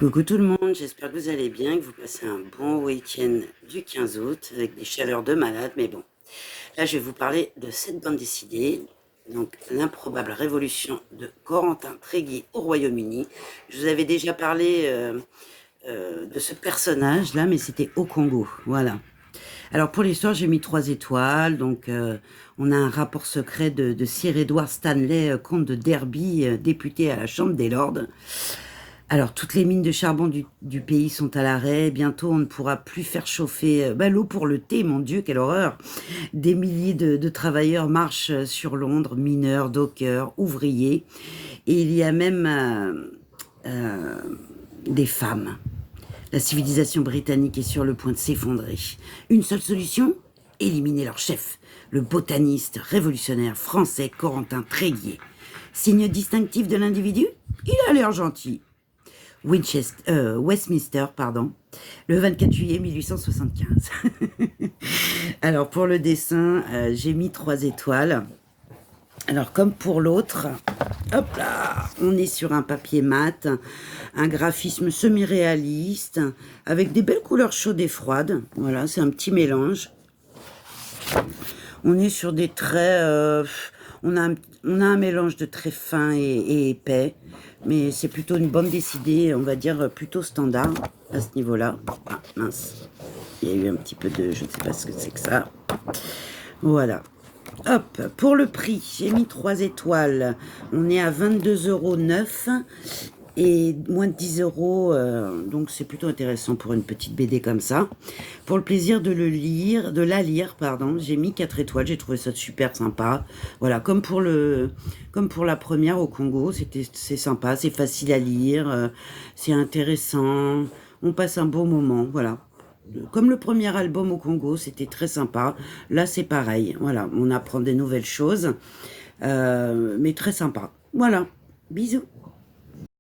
Coucou tout le monde, j'espère que vous allez bien, que vous passez un bon week-end du 15 août avec des chaleurs de malade, mais bon. Là, je vais vous parler de cette bande dessinée, donc l'improbable révolution de Corentin Tréguier au Royaume-Uni. Je vous avais déjà parlé de ce personnage-là, mais c'était au Congo, voilà. Alors pour l'histoire, j'ai mis 3 étoiles, donc on a un rapport secret de Sir Edward Stanley, comte de Derby, député à la Chambre des Lords. Alors, toutes les mines de charbon du pays sont à l'arrêt. Bientôt, on ne pourra plus faire chauffer l'eau pour le thé. Mon Dieu, quelle horreur! Des milliers de travailleurs marchent sur Londres, mineurs, dockers, ouvriers. Et il y a même euh, des femmes. La civilisation britannique est sur le point de s'effondrer. Une seule solution? Éliminer leur chef, le botaniste révolutionnaire français Corentin Tréguier. Signe distinctif de l'individu? Il a l'air gentil. Westminster, pardon, le 24 juillet 1875. Alors pour le dessin, j'ai mis 3 étoiles. Alors comme pour l'autre, hop là, on est sur un papier mat, un graphisme semi-réaliste, avec des belles couleurs chaudes et froides. Voilà, c'est un petit mélange. On est sur des traits, on a un mélange de traits fins et épais, mais c'est plutôt une bande dessinée, on va dire, plutôt standard à ce niveau-là. Ah, mince, il y a eu un petit peu de, je ne sais pas ce que c'est que ça. Voilà. Hop, pour le prix, j'ai mis 3 étoiles. On est à 22,09 € et moins de 10 euros, donc c'est plutôt intéressant pour une petite BD comme ça. Pour le plaisir de la lire, pardon, j'ai mis 4 étoiles, j'ai trouvé ça super sympa. Voilà, comme pour la première au Congo, c'est sympa, c'est facile à lire, c'est intéressant, on passe un bon moment, voilà. Comme le premier album au Congo, c'était très sympa. Là, c'est pareil, voilà, on apprend des nouvelles choses, mais très sympa. Voilà, bisous.